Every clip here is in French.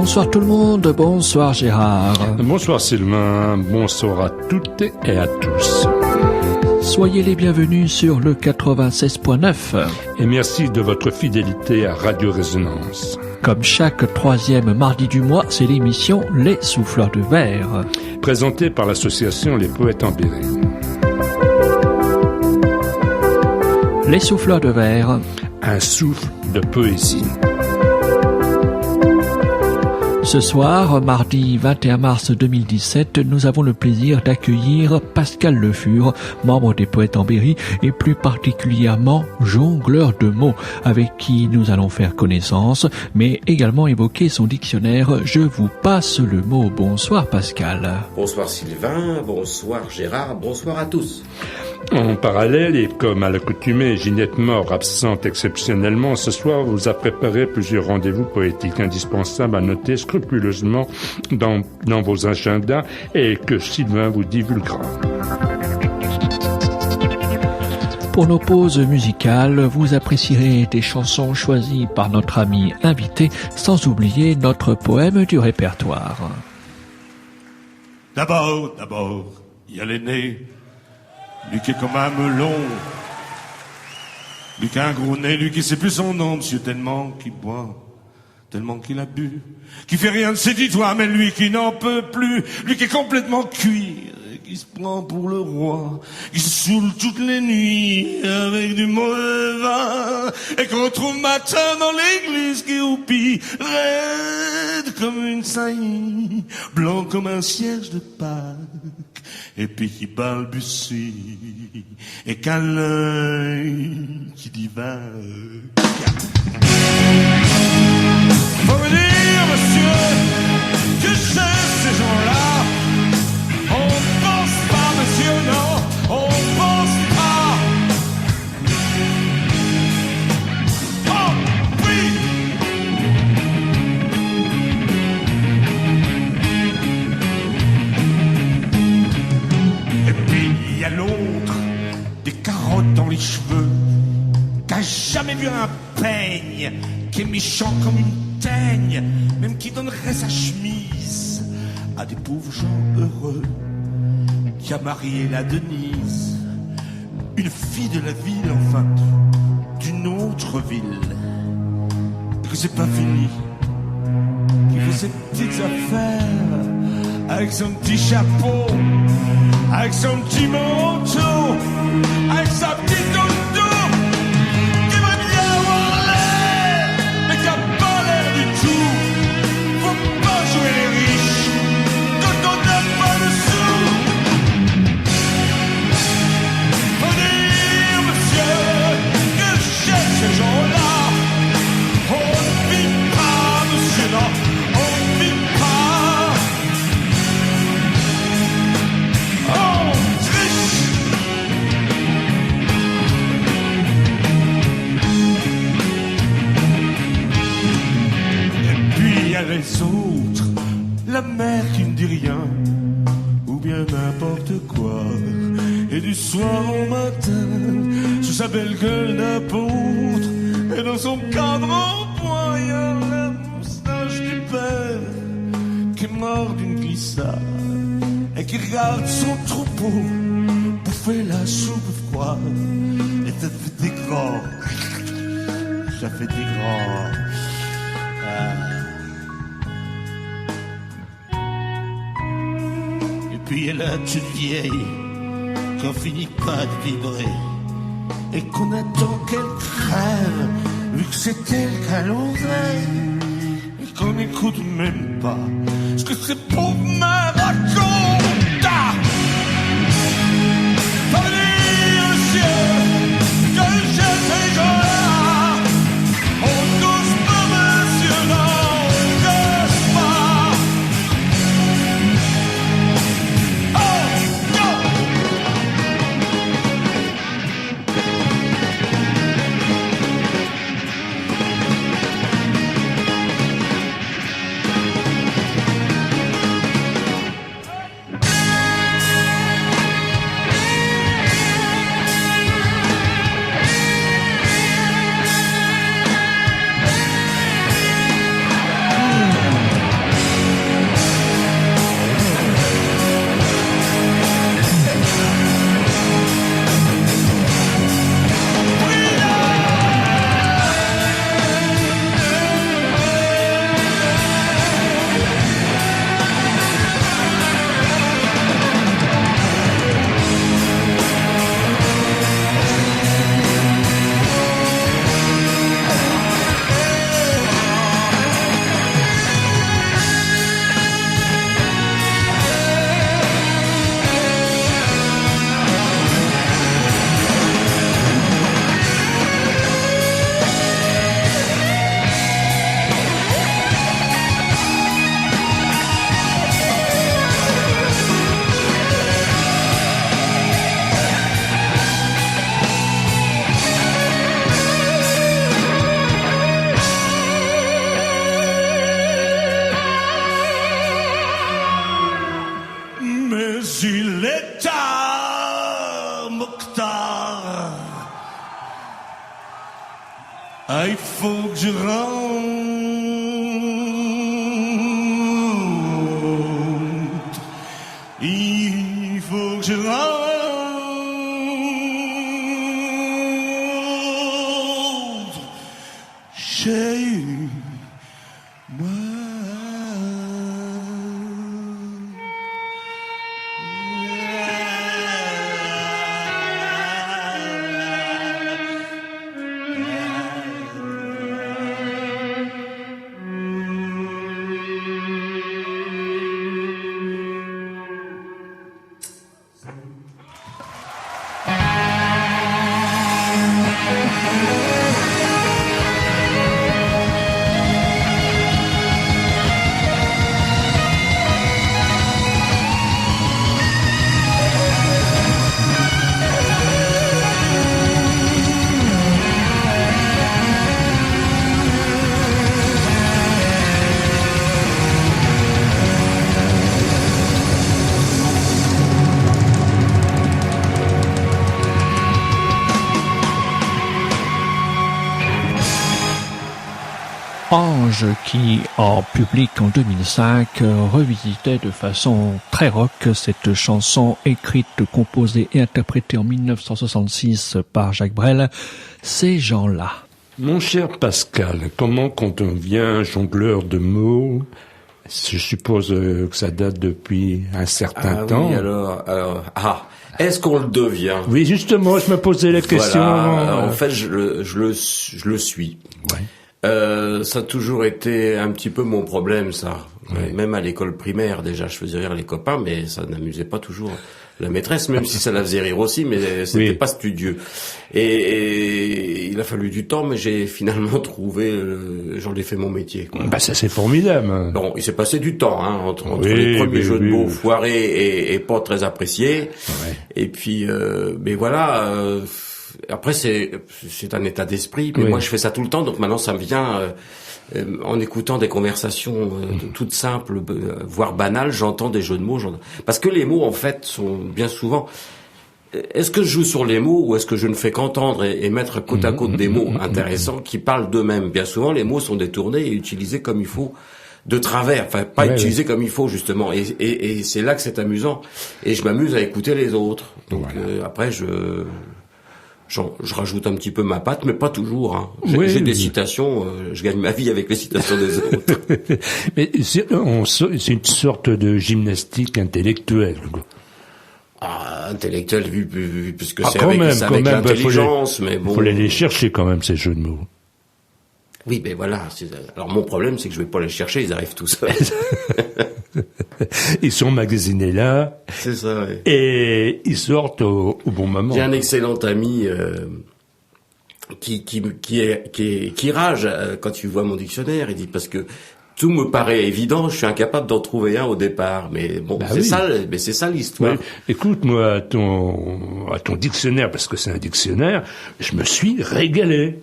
Bonsoir tout le monde, bonsoir Gérard. Bonsoir Sylvain, bonsoir à toutes et à tous. Soyez les bienvenus sur le 96.9. Et merci de votre fidélité à Radio Résonance. Comme chaque troisième mardi du mois, c'est l'émission Les Souffleurs de Verre. Présentée par l'association Les Poètes en Berry. Les Souffleurs de Verre. Un souffle de poésie. Ce soir, mardi 21 mars 2017, nous avons le plaisir d'accueillir Pascal Le Fur, membre des Poètes en Berry et plus particulièrement jongleur de mots, avec qui nous allons faire connaissance, mais également évoquer son dictionnaire. Je vous passe le mot. Bonsoir Pascal. Bonsoir Sylvain, bonsoir Gérard, bonsoir à tous. En parallèle, et comme à l'accoutumée, Ginette Mort, absente exceptionnellement ce soir, vous a préparé plusieurs rendez-vous poétiques indispensables à noter scrupuleusement dans vos agendas et que Sylvain vous divulguera. Pour nos pauses musicales, vous apprécierez des chansons choisies par notre ami invité, sans oublier notre poème du répertoire. D'abord, il y a l'aîné, lui qui est comme un melon, lui qui a un gros nez, lui qui sait plus son nom, monsieur, tellement qu'il boit, tellement qu'il a bu, qui fait rien de ses dix doigts, mais lui qui n'en peut plus, lui qui est complètement cuit, qui se prend pour le roi, qui se saoule toutes les nuits avec du mauvais vin, et qu'on retrouve matin dans l'église qui roupille, raide comme une saillie, blanc comme un cierge de Pâques, et puis qui balbutie, et qu'à l'œil qui divague. Faut me dire, monsieur, que chez ces gens-là, on pense pas, monsieur, non, on pense pas. Oh, oui. Et puis il y a l'autre, des carottes dans les cheveux, qui a jamais vu un peigne, qui est méchant comme une teigne, même qui donnerait sa chemise à des pauvres gens heureux, qui a marié la Denise, une fille de la ville, enfin, d'une autre ville, et que c'est pas fini, qui fait ses petites affaires, avec son petit chapeau, avec son petit manteau, avec sa petite doudou, qui va bien avoir l'air, mais qui a pas l'air du tout. Faut pas jouer les riches quand on n'a pas de sous. Faut dire, monsieur, que chez ces gens-là, on ne vit pas, monsieur, non, on ne vit pas. Oh, triche. Et puis il y a les autres, la mère qui ne dit rien, ou bien n'importe quoi. Et du soir au matin, sous sa belle gueule d'apôtre, et dans son cadre en point, il y a la moustache du père qui est mort d'une glissade et qui regarde son troupeau bouffer la soupe froide. Et ça fait des grands, ça fait des grands. Et puis il y a la petite vieille qu'on finit pas de vibrer et qu'on attend qu'elle crève, vu que c'est elle qu'à l'oseille, et qu'on n'écoute même pas ce que ces pauvres mains racontent. Ça veut dire, monsieur, que chez ces gens-là, on touche pas, monsieur, non, on touche pas. Oh, non. retard. Ah, il faut que je rentre. Il faut que je rentre. Chez moi. Ange qui, en public en 2005, revisitait de façon très rock cette chanson écrite, composée et interprétée en 1966 par Jacques Brel, Ces gens-là. Mon cher Pascal, comment quand on devient jongleur de mots, je suppose que ça date depuis un certain temps. Oui, est-ce qu'on le devient? Oui, justement, je me posais la question. Voilà, en fait, je le suis. Ouais. Ça a toujours été un petit peu mon problème, ça. Ouais. Même à l'école primaire, déjà, je faisais rire les copains, mais ça n'amusait pas toujours la maîtresse, même si ça la faisait rire aussi, mais c'était pas studieux. Et il a fallu du temps, mais j'ai finalement trouvé, j'en ai fait mon métier, quoi. Bah, ça c'est formidable. Bon, il s'est passé du temps, hein, entre les premiers jeux de mots foirés et pas très appréciés. Ouais. Et puis, mais voilà, après c'est un état d'esprit, mais moi je fais ça tout le temps, donc maintenant ça me vient en écoutant des conversations toutes simples, voire banales, j'entends des jeux de mots, parce que les mots en fait sont bien souvent. Est-ce que je joue sur les mots ou est-ce que je ne fais qu'entendre et mettre côte à côte des mots intéressants qui parlent d'eux-mêmes? Bien souvent les mots sont détournés et utilisés comme il faut, de travers, enfin pas utilisés comme il faut justement, et c'est là que c'est amusant, et je m'amuse à écouter les autres. Donc après je rajoute un petit peu ma patte, mais pas toujours. Hein. J'ai des citations, je gagne ma vie avec les citations des autres. Mais c'est une sorte de gymnastique intellectuelle. Intellectuelle, vu puisque c'est avec l'intelligence, mais bon. Faut les chercher quand même, ces jeux de mots. Oui, mais voilà. Alors mon problème, c'est que je vais pas les chercher, ils arrivent tout seuls. Ils sont magasinés là. C'est ça, oui. Et ils sortent au bon moment. J'ai un excellent ami qui rage quand il voit mon dictionnaire. Il dit parce que tout me paraît évident, je suis incapable d'en trouver un au départ. Mais bon, c'est ça l'histoire. Ouais. Écoute, moi, à ton dictionnaire, parce que c'est un dictionnaire, je me suis régalé.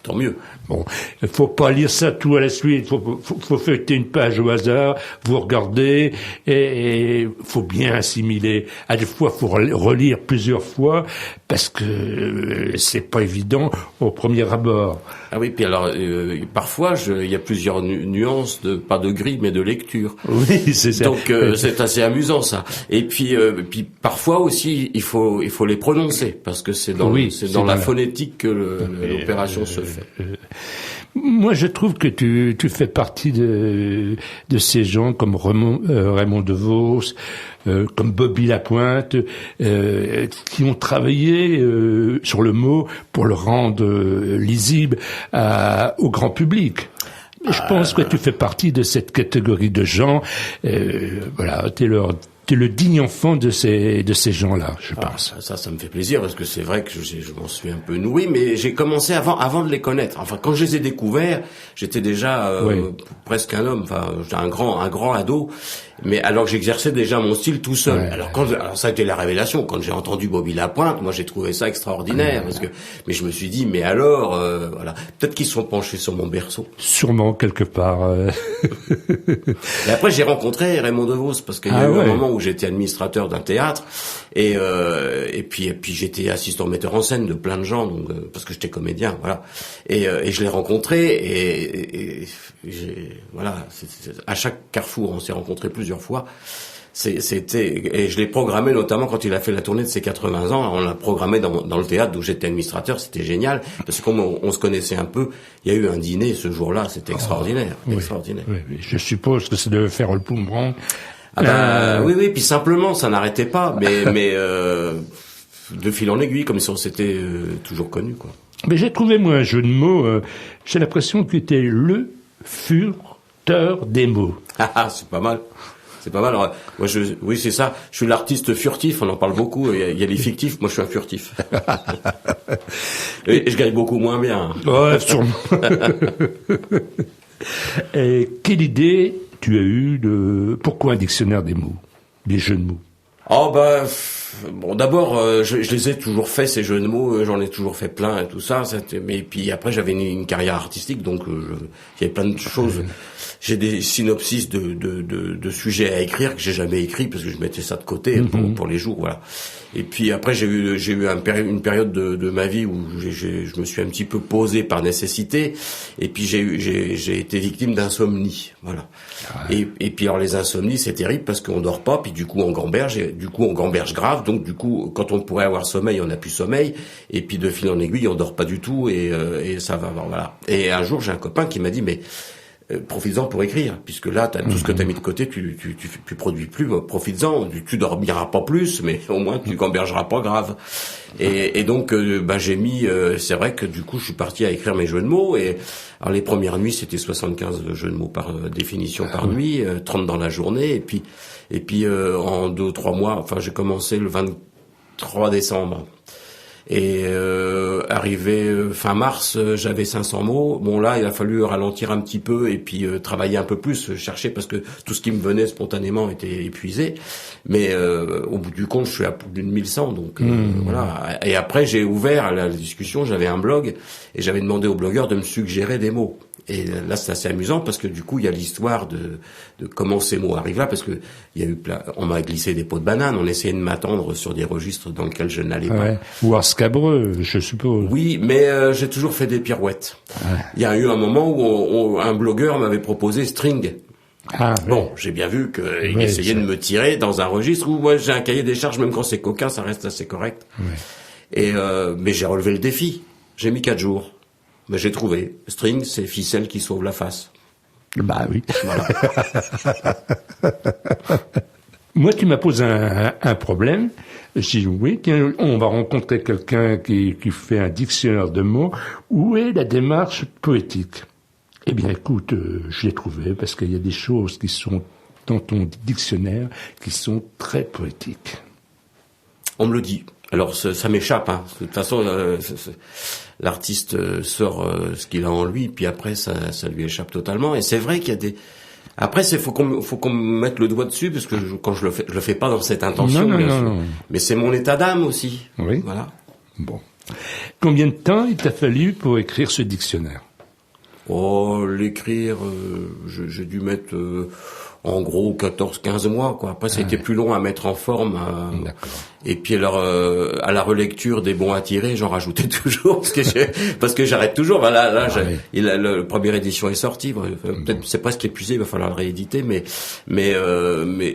Tant mieux. Bon, il faut pas lire ça tout à la suite. Faut feuilleter une page au hasard, vous regardez, et faut bien assimiler. À des fois, faut relire plusieurs fois, parce que c'est pas évident au premier abord. Ah oui, puis alors, parfois, il y a plusieurs nuances, pas de grille, mais de lecture. Oui, c'est ça. Donc, c'est assez amusant, ça. Et puis parfois aussi, il faut les prononcer, parce que c'est dans la phonétique que l'opération se fait. Moi, je trouve que tu fais partie de ces gens comme Raymond DeVos, comme Bobby Lapointe, qui ont travaillé sur le mot pour le rendre lisible au grand public. Je pense que tu fais partie de cette catégorie de gens. Voilà, t'es le digne enfant de ces gens-là, je pense. Ça me fait plaisir, parce que c'est vrai que je m'en suis un peu nourri, mais j'ai commencé avant de les connaître. Enfin, quand je les ai découverts, j'étais déjà presque un homme, enfin, j'étais un grand ado, mais alors que j'exerçais déjà mon style tout seul. Alors ça a été la révélation. Quand j'ai entendu Bobby Lapointe, moi j'ai trouvé ça extraordinaire, mais je me suis dit, mais alors, voilà, peut-être qu'ils se sont penchés sur mon berceau. Sûrement quelque part. Et après j'ai rencontré Raymond DeVos, parce qu'il y a eu un moment où j'étais administrateur d'un théâtre et puis j'étais assistant metteur en scène de plein de gens, donc parce que j'étais comédien, voilà. Et je l'ai rencontré et voilà, à chaque carrefour on s'est rencontrés plusieurs fois. Et je l'ai programmé notamment quand il a fait la tournée de ses 80 ans. On l'a programmé dans le théâtre où j'étais administrateur. C'était génial parce que comme on se connaissait un peu, il y a eu un dîner ce jour-là. C'était extraordinaire, extraordinaire. Oui. Je suppose que ça devait faire le boomerang. Oui. Puis simplement, ça n'arrêtait pas. Mais de fil en aiguille, comme si on s'était toujours connus, quoi. Mais j'ai trouvé moi un jeu de mots. J'ai l'impression que tu étais le furteur des mots. C'est pas mal. C'est pas mal. Alors, moi, oui, c'est ça. Je suis l'artiste furtif. On en parle beaucoup. Il y a les fictifs. Moi, je suis un furtif. Et je gagne beaucoup moins bien. Ouais, sûrement. Et quelle idée tu as eue pourquoi un dictionnaire des mots, des jeux de mots? Bon, d'abord, je les ai toujours fait, ces jeux de mots, j'en ai toujours fait plein et tout ça, mais puis après j'avais une carrière artistique, donc il y avait plein de choses. J'ai des synopsis de sujets à écrire que j'ai jamais écrit parce que je mettais ça de côté pour les jours, voilà. Et puis après j'ai eu une période de ma vie où je me suis un petit peu posé par nécessité, et puis j'ai été victime d'insomnie, voilà. Ouais. Et puis alors les insomnies c'est terrible parce qu'on dort pas, puis du coup on gamberge grave, donc du coup quand on pourrait avoir sommeil on n'a plus sommeil, et puis de fil en aiguille on dort pas du tout et ça va, voilà. Et un jour j'ai un copain qui m'a dit mais profites-en pour écrire, puisque là, t'as tout ce que t'as mis de côté, tu produis plus, profites-en, tu dormiras pas plus, mais au moins tu gambergeras pas grave. Et donc, j'ai mis, c'est vrai que du coup, je suis parti à écrire mes jeux de mots, et alors les premières nuits, c'était 75 jeux de mots par définition par nuit, 30 dans la journée, et puis en 2-3 mois, enfin, j'ai commencé le 23 décembre. Et arrivé fin mars, j'avais 500 mots. Bon là, il a fallu ralentir un petit peu et puis travailler un peu plus, chercher parce que tout ce qui me venait spontanément était épuisé. Mais au bout du compte, je suis à plus d'une 1100, donc voilà. Et après, j'ai ouvert la discussion. J'avais un blog et j'avais demandé aux blogueurs de me suggérer des mots. Et là, c'est assez amusant parce que du coup, il y a l'histoire de comment ces mots arrivent là, parce que il y a eu on m'a glissé des pots de banane, on essayait de m'attendre sur des registres dans lesquels je n'allais pas. Ou scabreux, je suppose. Oui, mais j'ai toujours fait des pirouettes. Ouais. Il y a eu un moment où un blogueur m'avait proposé String. Bon, j'ai bien vu qu'il essayait de me tirer dans un registre où moi j'ai un cahier des charges, même quand c'est coquin, ça reste assez correct. Ouais. Et mais j'ai relevé le défi. J'ai mis 4 jours. Mais j'ai trouvé. String, c'est ficelle qui sauve la face. Bah oui. Voilà. Moi, tu m'as posé un problème. J'ai dit oui, on va rencontrer quelqu'un qui fait un dictionnaire de mots. Où est la démarche poétique? Eh bien, écoute, je l'ai trouvé parce qu'il y a des choses qui sont dans ton dictionnaire qui sont très poétiques. On me le dit. Alors ça m'échappe, hein. De toute façon, l'artiste sort ce qu'il a en lui, puis après ça lui échappe totalement. Et c'est vrai qu'il y a des. Après, faut qu'on me mette le doigt dessus, parce que quand je le fais pas dans cette intention. Non. Mais c'est mon état d'âme aussi. Oui. Voilà. Bon. Combien de temps il t'a fallu pour écrire ce dictionnaire? L'écrire, j'ai dû mettre. En gros, 14-15 mois, quoi. Après, ça a été plus long à mettre en forme. Et puis, alors, à la relecture des bons à tirer, j'en rajoutais toujours, parce que j'arrête toujours. Ben là, la première édition est sortie. Peut-être, c'est presque épuisé, il va falloir le rééditer, mais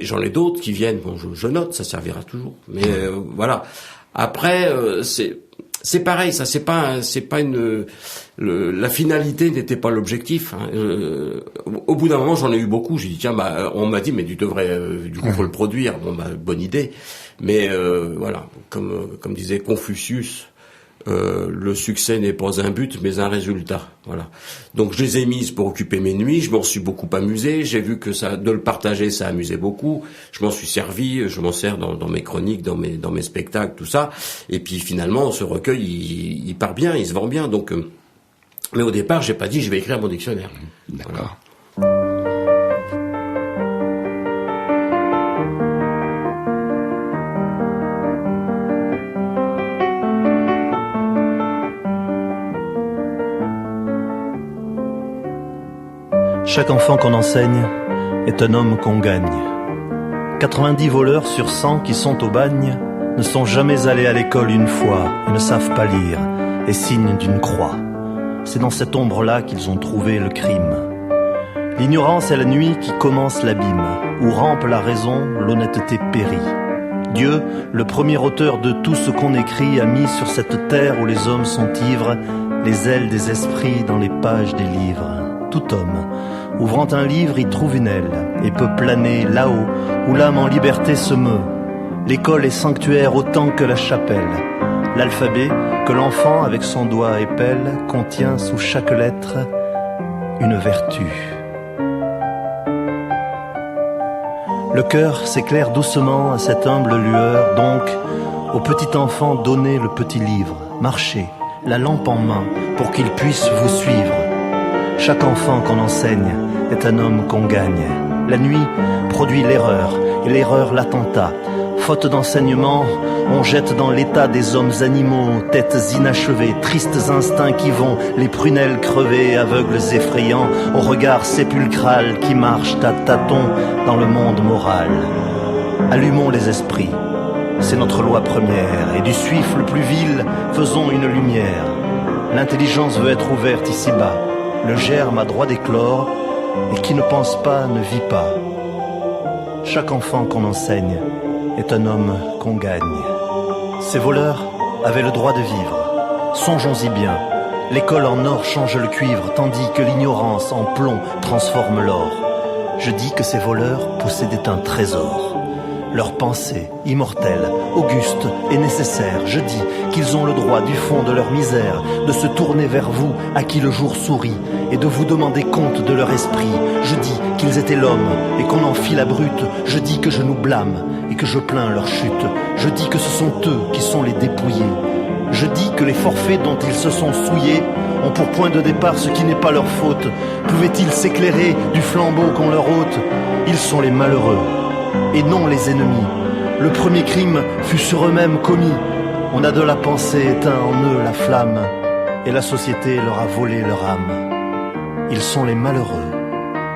j'en ai d'autres qui viennent. Bon, je note, ça servira toujours. Mais, voilà. Après, c'est pareil, ça, c'est pas la finalité n'était pas l'objectif. Hein. Au bout d'un moment, j'en ai eu beaucoup. J'ai dit tiens, on m'a dit mais tu devrais, du coup, faut le produire. Bon, bonne idée. Mais voilà, comme disait Confucius, le succès n'est pas un but, mais un résultat. Voilà. Donc je les ai mises pour occuper mes nuits. Je m'en suis beaucoup amusé. J'ai vu que de le partager, ça amusait beaucoup. Je m'en suis servi. Je m'en sers dans mes chroniques, dans mes spectacles, tout ça. Et puis finalement, ce recueil, il part bien, il se vend bien. Donc, mais au départ, j'ai pas dit je vais écrire mon dictionnaire. D'accord. Voilà. Chaque enfant qu'on enseigne est un homme qu'on gagne. 90 voleurs sur 100 qui sont au bagne ne sont jamais allés à l'école une fois et ne savent pas lire et signent d'une croix. C'est dans cette ombre-là qu'ils ont trouvé le crime. L'ignorance est la nuit qui commence l'abîme, où rampe la raison, l'honnêteté périt. Dieu, le premier auteur de tout ce qu'on écrit, a mis sur cette terre où les hommes sont ivres, les ailes des esprits dans les pages des livres. Tout homme, ouvrant un livre, y trouve une aile, et peut planer là-haut, où l'âme en liberté se meut. L'école est sanctuaire autant que la chapelle. L'alphabet, que l'enfant avec son doigt épelle, contient sous chaque lettre une vertu. Le cœur s'éclaire doucement à cette humble lueur, donc au petit enfant donnez le petit livre, marchez, la lampe en main, pour qu'il puisse vous suivre. Chaque enfant qu'on enseigne est un homme qu'on gagne. La nuit produit l'erreur, et l'erreur l'attentat. Faute d'enseignement, on jette dans l'état des hommes animaux, têtes inachevées, tristes instincts qui vont, les prunelles crevées, aveugles effrayants, au regard sépulcral qui marchent à tâtons dans le monde moral. Allumons les esprits, c'est notre loi première, et du suif le plus vil, faisons une lumière. L'intelligence veut être ouverte ici-bas, le germe a droit d'éclore, et qui ne pense pas ne vit pas. Chaque enfant qu'on enseigne est un homme qu'on gagne. Ces voleurs avaient le droit de vivre. Songeons-y bien. L'école en or change le cuivre, tandis que l'ignorance en plomb transforme l'or. Je dis que ces voleurs possédaient un trésor. Leur pensée, immortelle, auguste et nécessaire, je dis qu'ils ont le droit du fond de leur misère de se tourner vers vous à qui le jour sourit et de vous demander compte de leur esprit. Je dis qu'ils étaient l'homme et qu'on en fit la brute. Je dis que je nous blâme et que je plains leur chute. Je dis que ce sont eux qui sont les dépouillés. Je dis que les forfaits dont ils se sont souillés ont pour point de départ ce qui n'est pas leur faute. Pouvaient-ils s'éclairer du flambeau qu'on leur ôte? Ils sont les malheureux et non les ennemis. Le premier crime fut sur eux-mêmes commis. On a de la pensée éteint en eux la flamme, et la société leur a volé leur âme. Ils sont les malheureux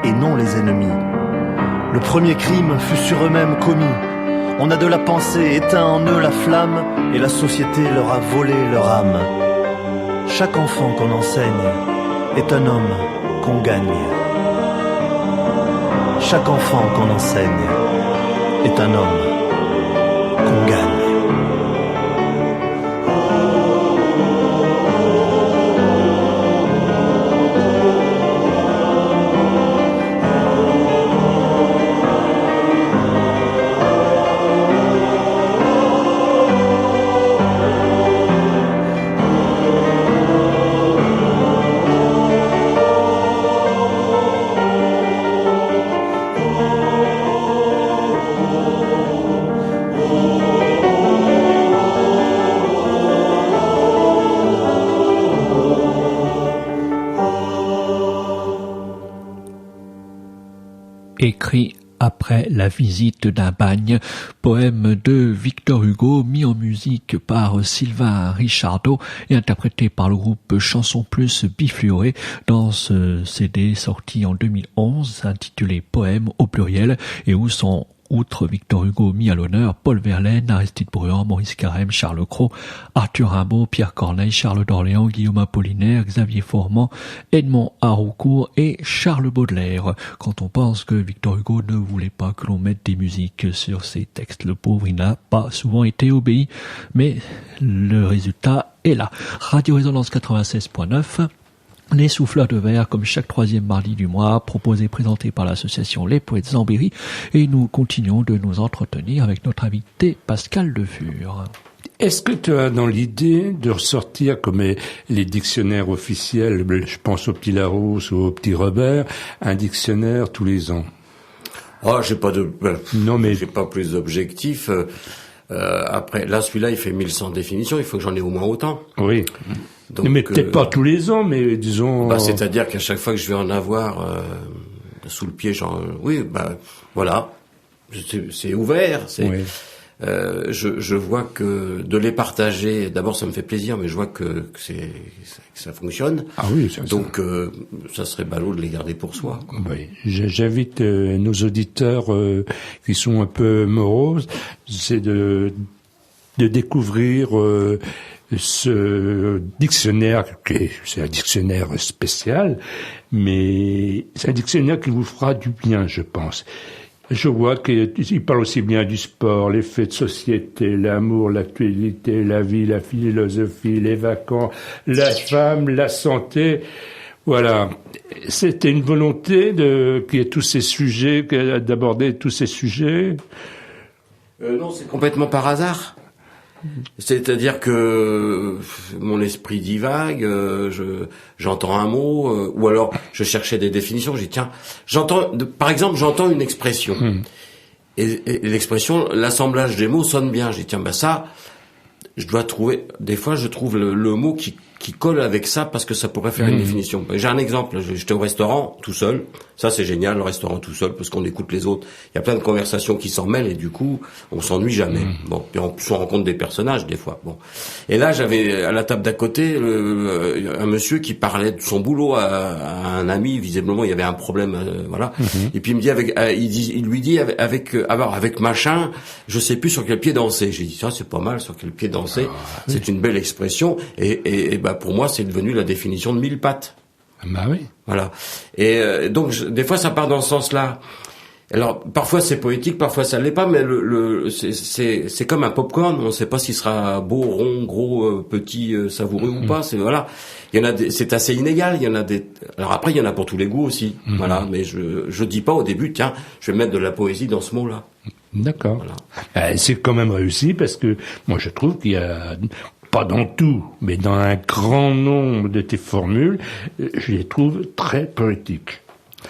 et non les ennemis. Le premier crime fut sur eux-mêmes commis. On a de la pensée éteint en eux la flamme, et la société leur a volé leur âme. Chaque enfant qu'on enseigne est un homme qu'on gagne. Chaque enfant qu'on enseigne est un homme qu'on gagne. Écrit après la visite d'un bagne, poème de Victor Hugo mis en musique par Sylvain Richardot et interprété par le groupe Chanson Plus Bifluoré dans ce CD sorti en 2011 intitulé Poème au pluriel et où sont outre Victor Hugo mis à l'honneur, Paul Verlaine, Aristide Bruand, Maurice Carême, Charles Cros, Arthur Rimbaud, Pierre Corneille, Charles d'Orléans, Guillaume Apollinaire, Xavier Formand, Edmond Haraucourt et Charles Baudelaire. Quand on pense que Victor Hugo ne voulait pas que l'on mette des musiques sur ses textes, le pauvre, il n'a pas souvent été obéi, mais le résultat est là. Radio Résonance 96.9. Les souffleurs de verre, comme chaque troisième mardi du mois, proposés et présentés par l'association Les Poètes Zambéry, et nous continuons de nous entretenir avec notre invité Pascal Lefur. Est-ce que tu as dans l'idée de ressortir comme les dictionnaires officiels, je pense au Petit Larousse ou au Petit Robert, un dictionnaire tous les ans? Oh, j'ai pas de, non mais j'ai pas plus d'objectifs. Après, là, celui-là, il fait 1100 définitions, il faut que j'en ai au moins autant. Oui. Donc, mais peut-être pas tous les ans, mais disons... c'est-à-dire qu'à chaque fois que je vais en avoir sous le pied, genre, oui, voilà, c'est ouvert. Oui. je vois que de les partager, d'abord ça me fait plaisir, mais je vois que ça fonctionne. Ah oui, c'est donc ça serait ballot de les garder pour soi, quoi. Oui, j'invite nos auditeurs qui sont un peu moroses, c'est de découvrir ce dictionnaire, c'est un dictionnaire spécial, mais c'est un dictionnaire qui vous fera du bien, je pense. Je vois qu'il parle aussi bien du sport, les faits de société, l'amour, l'actualité, la vie, la philosophie, les vacances, la femme, la santé. Voilà. C'était une volonté qu'il y ait tous ces sujets, d'aborder tous ces sujets. Non, c'est complètement par hasard. C'est-à-dire que mon esprit divague, j'entends un mot, ou alors je cherchais des définitions, j'ai dit tiens, par exemple, j'entends une expression. Et l'expression, l'assemblage des mots sonne bien. J'ai dit tiens, ça, je dois trouver, des fois je trouve le mot qui colle avec ça parce que ça pourrait faire une définition. J'ai un exemple, j'étais au restaurant tout seul, ça c'est génial, le restaurant tout seul parce qu'on écoute les autres. Il y a plein de conversations qui s'en mêlent et du coup, on s'ennuie jamais. Bon, puis en plus on rencontre des personnages des fois. Bon. Et là, j'avais à la table d'à côté un monsieur qui parlait de son boulot à un ami, visiblement il y avait un problème, voilà. Et puis il me dit il lui dit avec machin, je sais plus sur quel pied danser. J'ai dit ça c'est pas mal, sur quel pied danser. C'est une belle expression et pour moi, c'est devenu la définition de mille pattes. Bah oui. Voilà. Et donc, des fois, ça part dans ce sens-là. Alors, parfois, c'est poétique, parfois, ça l'est pas, mais c'est comme un popcorn. On ne sait pas s'il sera beau, rond, gros, petit, savoureux ou pas. Voilà. Il y en a c'est assez inégal. Il y en a des. Alors après, il y en a pour tous les goûts aussi. Voilà. Mais je dis pas au début, tiens, je vais mettre de la poésie dans ce mot-là. D'accord. Voilà. C'est quand même réussi parce que moi, je trouve qu'il y a pas dans tout, mais dans un grand nombre de tes formules, je les trouve très poétiques.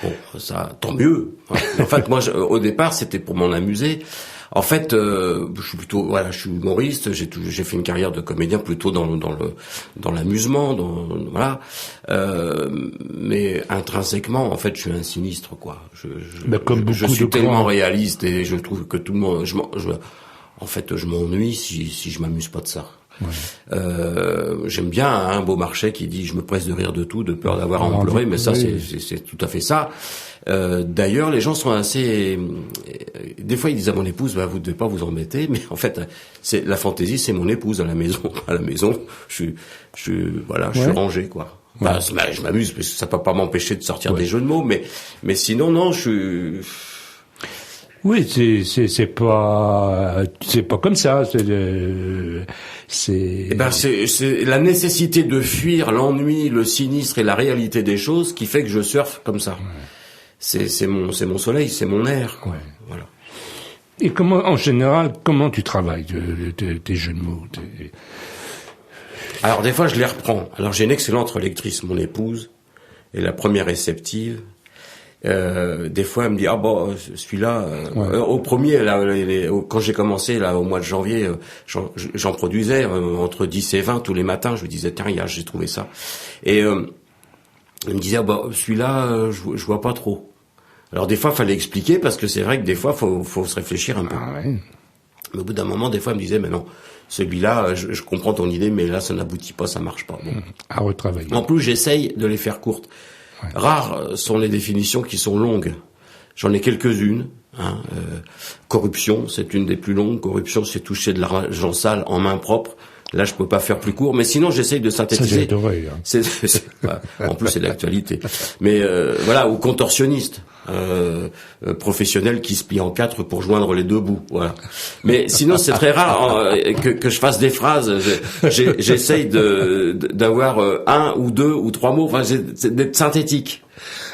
Bon, ça, tant mieux. En fait, moi, au départ, c'était pour m'en amuser. En fait, je suis plutôt, voilà, je suis humoriste. J'ai fait une carrière de comédien plutôt dans l'amusement, voilà. Mais intrinsèquement, en fait, je suis un sinistre, quoi. Je suis tellement réaliste et je trouve que tout le monde, en fait, je m'ennuie si je m'amuse pas de ça. Ouais. J'aime bien un Beaumarchais qui dit je me presse de rire de tout, de peur d'avoir à en pleurer, mais ça c'est tout à fait ça. D'ailleurs les gens sont assez, des fois ils disent à mon épouse vous devez pas vous embêter, mais en fait c'est la fantaisie, c'est mon épouse à la maison je suis rangé quoi. Ouais. Je m'amuse parce que ça peut pas m'empêcher de sortir des jeux de mots, mais sinon non, je suis. Oui, c'est pas comme ça. C'est la nécessité de fuir l'ennui, le sinistre et la réalité des choses qui fait que je surfe comme ça. Ouais. C'est mon soleil, c'est mon air. Quoi. Ouais. Voilà. Et en général, comment tu travailles tes jeux de mots? Alors des fois, je les reprends. Alors j'ai une excellente lectrice, mon épouse, et la première réceptive. Des fois, elle me dit celui-là. Au premier, là, quand j'ai commencé là au mois de janvier, j'en produisais entre 10 et 20 tous les matins. Je me disais tiens, j'ai trouvé ça. Et elle me disait celui-là, je vois pas trop. Alors des fois, fallait expliquer parce que c'est vrai que des fois, faut se réfléchir un peu. Ouais. Mais au bout d'un moment, des fois, elle me disait mais non, celui-là, je comprends ton idée, mais là, ça n'aboutit pas, ça marche pas. Bon. À retravailler. En plus, j'essaye de les faire courtes. Rares sont les définitions qui sont longues. J'en ai quelques-unes. Corruption, c'est une des plus longues. Corruption, c'est toucher de l'argent sale en main propre. Là, je peux pas faire plus court, mais sinon, j'essaye de synthétiser. Ça, j'ai adoré, en plus, c'est l'actualité. Mais voilà, ou contorsionniste, professionnel qui se plie en quatre pour joindre les deux bouts. Voilà. Mais sinon, c'est très rare que je fasse des phrases. J'essaye d'avoir un ou deux ou trois mots. Enfin, d'être synthétique.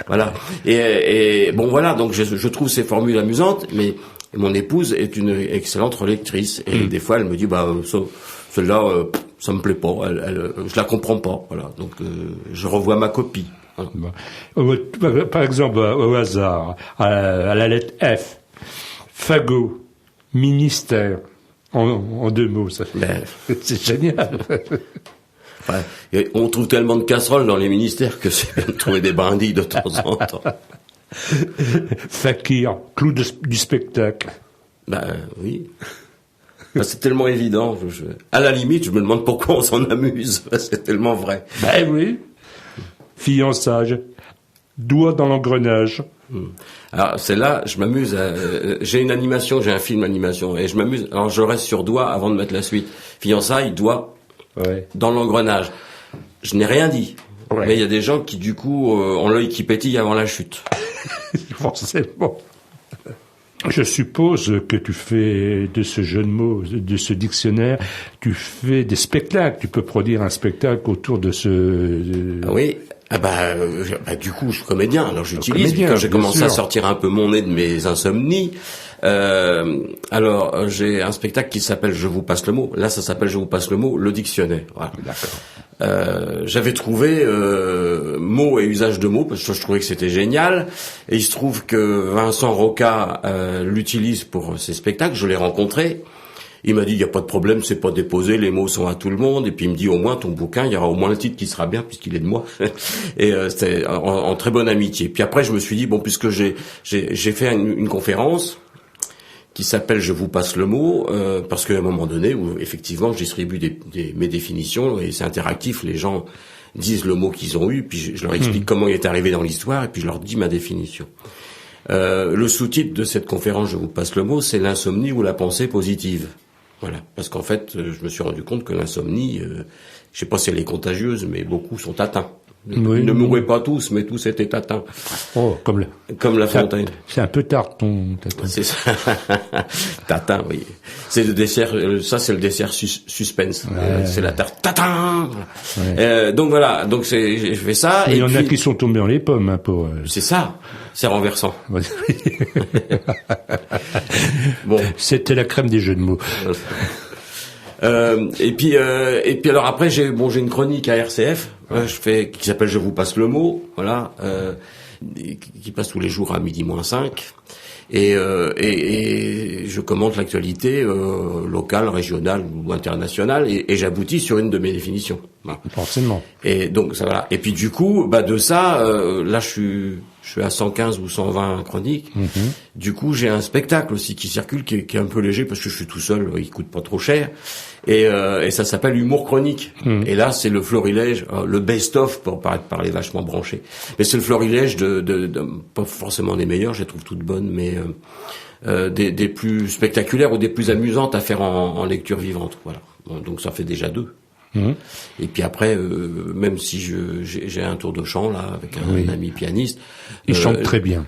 Voilà. Et bon, voilà. Donc, je trouve ces formules amusantes, mais mon épouse est une excellente relectrice. Et des fois, elle me dit, celle-là, ça me plaît pas. Je la comprends pas. Voilà. Donc, je revois ma copie. Voilà. Par exemple, au hasard, à la lettre F, fagot, ministère, en deux mots, ça. C'est génial. On trouve tellement de casseroles dans les ministères que c'est bien de trouver des brindilles de temps en temps. Fakir, clou du spectacle. Oui. C'est tellement évident. À la limite, je me demande pourquoi on s'en amuse. C'est tellement vrai. Ben oui. Fiançage. Doigt dans l'engrenage. Alors, c'est là, je m'amuse. J'ai une animation, j'ai un film animation, et je m'amuse. Alors, je reste sur doigt avant de mettre la suite. Fiançailles, doigt dans l'engrenage. Je n'ai rien dit. Ouais. Mais il y a des gens qui, du coup, ont l'œil qui pétille avant la chute. Forcément. Je suppose que tu fais de ce jeu de mots, de ce dictionnaire, tu fais des spectacles. Tu peux produire un spectacle autour de ce... Oui. Du coup, je suis comédien. Alors, j'utilise. Quand j'ai commencé à sortir un peu mon nez de mes insomnies, alors, j'ai un spectacle qui s'appelle Je vous passe le mot. Là, ça s'appelle Je vous passe le mot, le dictionnaire. Voilà. D'accord. J'avais trouvé mots et usage de mots parce que je trouvais que c'était génial. Et il se trouve que Vincent Roca l'utilise pour ses spectacles. Je l'ai rencontré. Il m'a dit, il n'y a pas de problème, c'est pas déposé, les mots sont à tout le monde. Et puis il me dit, au moins ton bouquin, il y aura au moins le titre qui sera bien puisqu'il est de moi. Et c'était en très bonne amitié. Puis après, je me suis dit, bon, puisque j'ai fait une conférence qui s'appelle Je vous passe le mot, parce qu'à un moment donné, où effectivement, je distribue mes définitions et c'est interactif, les gens disent le mot qu'ils ont eu, puis je leur explique comment il est arrivé dans l'histoire, et puis je leur dis ma définition. Le sous-titre de cette conférence Je vous passe le mot, c'est l'insomnie ou la pensée positive. Voilà, parce qu'en fait, je me suis rendu compte que l'insomnie, je sais pas si elle est contagieuse, mais beaucoup sont atteints. Oui, ne mourrez pas tous, mais tous étaient atteints. Oh, comme la Fontaine. C'est un peu tard ton tatin. C'est ça. Tatin, oui. C'est le dessert. Ça, c'est le dessert suspense. Ouais. C'est la tarte. Tatin. Ouais. Donc voilà. Donc je fais ça. Et il y en a qui sont tombés dans les pommes, pour. C'est ça. C'est renversant. Bon. C'était la crème des jeux de mots. Et puis alors après j'ai une chronique à RCF qui s'appelle Je vous passe le mot, voilà, qui passe tous les jours à 12:05 et je commente l'actualité locale, régionale ou internationale et j'aboutis sur une de mes définitions. Voilà. Forcément. Et donc ça voilà. Et puis du coup de ça là je suis à 115 ou 120 chroniques. Du coup, j'ai un spectacle aussi qui circule, qui est un peu léger parce que je suis tout seul, il coûte pas trop cher. Et ça s'appelle Humour chronique. Et là, c'est le florilège, le best-of pour parler vachement branché. Mais c'est le florilège de pas forcément des meilleurs, je les trouve toutes bonnes, mais des plus spectaculaires ou des plus amusantes à faire en lecture vivante. Voilà. Bon, donc ça fait déjà 2. Et puis après, même si j'ai un tour de chant là avec un ami pianiste, il chante très bien.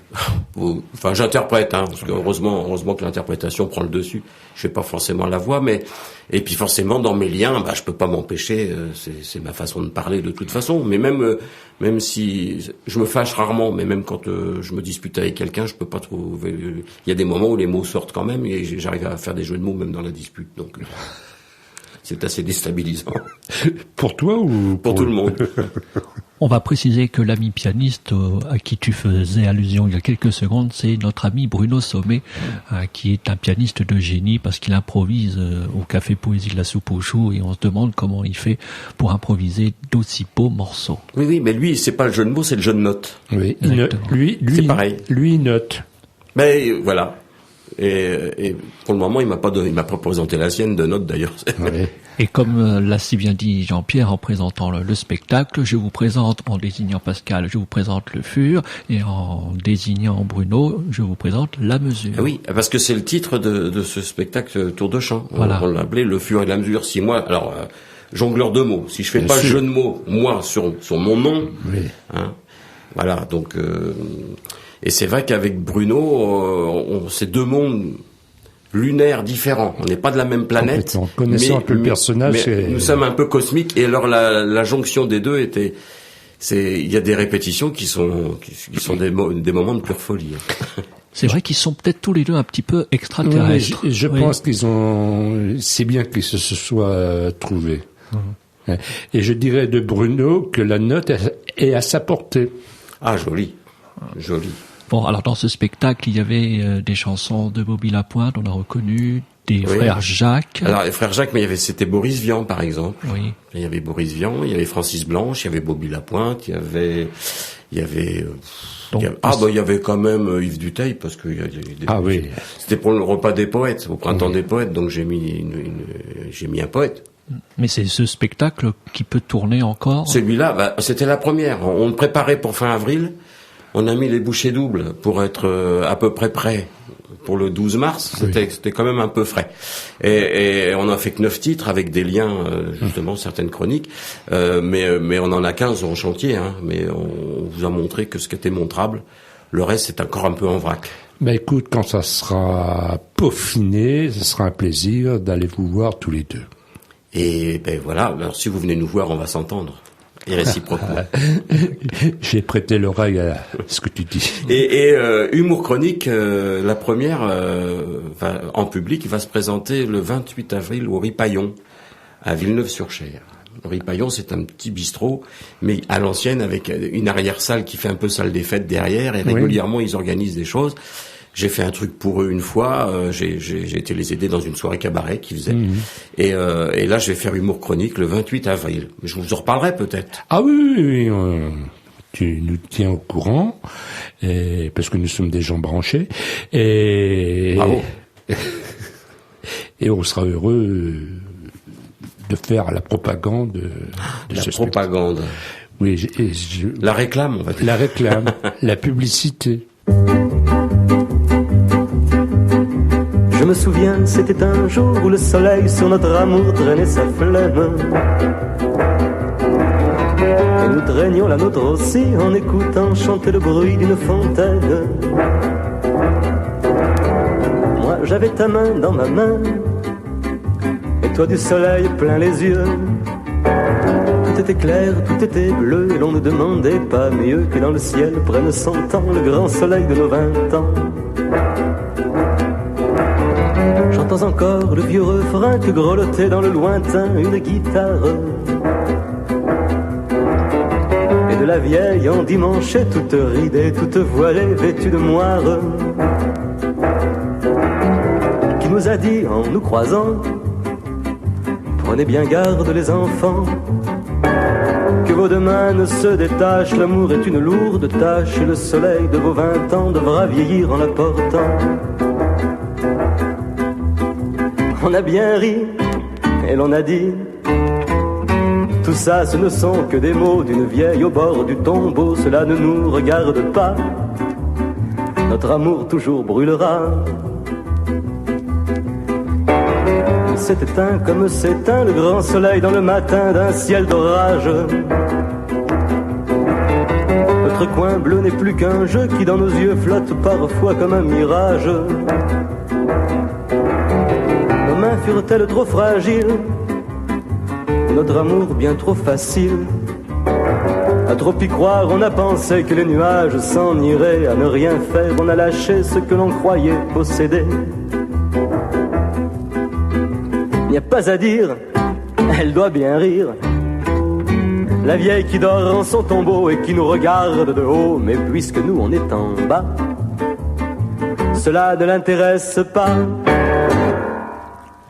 Enfin, j'interprète, parce que heureusement que l'interprétation prend le dessus. Je fais pas forcément la voix, mais et puis forcément dans mes liens, je peux pas m'empêcher. C'est ma façon de parler de toute façon. Mais même si je me fâche rarement, mais même quand je me dispute avec quelqu'un, je peux pas trouver. Il y a des moments où les mots sortent quand même et j'arrive à faire des jeux de mots même dans la dispute. Donc c'est assez déstabilisant. Pour toi ou pour tout le monde? On va préciser que l'ami pianiste à qui tu faisais allusion il y a quelques secondes, c'est notre ami Bruno Sommet, qui est un pianiste de génie parce qu'il improvise au Café Poésie de la Soupe aux Choux et on se demande comment il fait pour improviser d'aussi beaux morceaux. Oui, mais lui, c'est pas le jeu de mots, c'est le jeu de notes. Oui, lui, c'est pareil. Lui, il note. Mais voilà. Et pour le moment, il m'a pas présenté la sienne de notes d'ailleurs. Oui. Et comme l'a si bien dit Jean-Pierre en présentant le spectacle, je vous présente en désignant Pascal, je vous présente le fur, et en désignant Bruno, je vous présente la mesure. Oui, parce que c'est le titre de ce spectacle Tour de chant. Voilà. On l'appelait le fur et la mesure. Si moi, alors jongleur de mots. Si je fais pas le jeu de mots, moi sur mon nom, voilà. Donc et c'est vrai qu'avec Bruno, c'est deux mondes lunaires différents. On n'est pas de la même planète. En connaissant un peu le personnage, nous sommes un peu cosmiques. Et alors la jonction des deux il y a des répétitions qui sont des moments de pure folie. C'est vrai qu'ils sont peut-être tous les deux un petit peu extraterrestres. Je pense c'est bien qu'ils se soient trouvés. Et je dirais de Bruno que la note est à sa portée. Ah, joli. Joli. Bon, alors dans ce spectacle, il y avait des chansons de Bobby Lapointe, on a reconnu, des frères Jacques. Alors les frères Jacques, mais c'était Boris Vian par exemple. Oui. Il y avait Boris Vian, il y avait Francis Blanche, il y avait Bobby Lapointe, il y avait Donc, il y avait quand même Yves Duteil parce que oui. C'était pour le repas des poètes, au printemps des poètes, donc j'ai mis un poète. Mais c'est ce spectacle qui peut tourner encore. Celui-là, c'était la première. On le préparait pour fin avril. On a mis les bouchées doubles pour être à peu près prêt pour le 12 mars. C'était quand même un peu frais. Et on a fait que 9 titres avec des liens, justement, certaines chroniques. Mais on en a 15 en chantier. Hein. Mais on vous a montré que ce qui était montrable. Le reste, c'est encore un peu en vrac. Écoute, quand ça sera peaufiné, ce sera un plaisir d'aller vous voir tous les deux. Et voilà, alors si vous venez nous voir, on va s'entendre. Et réciproquement. J'ai prêté l'oreille à ce que tu dis. Et Humour Chronique, la première en public, va se présenter le 28 avril au Ripaillon, à Villeneuve-sur-Cher. Le Ripaillon, c'est un petit bistrot, mais à l'ancienne, avec une arrière-salle qui fait un peu salle des fêtes derrière, et régulièrement, ils organisent des choses. J'ai fait un truc pour eux une fois. J'ai été les aider dans une soirée cabaret qu'ils faisaient. Et là, je vais faire Humour Chronique le 28 avril. Je vous en reparlerai peut-être. Ah oui, tu nous tiens au courant, parce que nous sommes des gens branchés. Bravo. Et on sera heureux de faire la propagande de la ce propagande. Spectacle. Oui, la réclame, on va dire. La réclame, la publicité. Je me souviens, c'était un jour où le soleil sur notre amour traînait sa flemme. Et nous traînions la nôtre aussi en écoutant chanter le bruit d'une fontaine. Moi j'avais ta main dans ma main, et toi du soleil plein les yeux. Tout était clair, tout était bleu, et l'on ne demandait pas mieux que dans le ciel prenne son temps le grand soleil de nos 20 ans. J'entends encore le vieux refrain que grelottait dans le lointain une guitare. Et de la vieille endimanchée, toute ridée, toute voilée, vêtue de moire, qui nous a dit en nous croisant: prenez bien garde les enfants, que vos deux mains ne se détachent, l'amour est une lourde tâche, et le soleil de vos 20 ans devra vieillir en la portant. On a bien ri, et l'on a dit: tout ça ce ne sont que des mots d'une vieille au bord du tombeau, cela ne nous regarde pas, notre amour toujours brûlera. Il s'est éteint comme s'éteint le grand soleil dans le matin d'un ciel d'orage. Notre coin bleu n'est plus qu'un jeu qui dans nos yeux flotte parfois comme un mirage. Nos mains furent-elles trop fragiles, notre amour bien trop facile? À trop y croire, on a pensé que les nuages s'en iraient. À ne rien faire, on a lâché ce que l'on croyait posséder. Il n'y a pas à dire, elle doit bien rire, la vieille qui dort en son tombeau et qui nous regarde de haut. Mais puisque nous on est en bas, cela ne l'intéresse pas.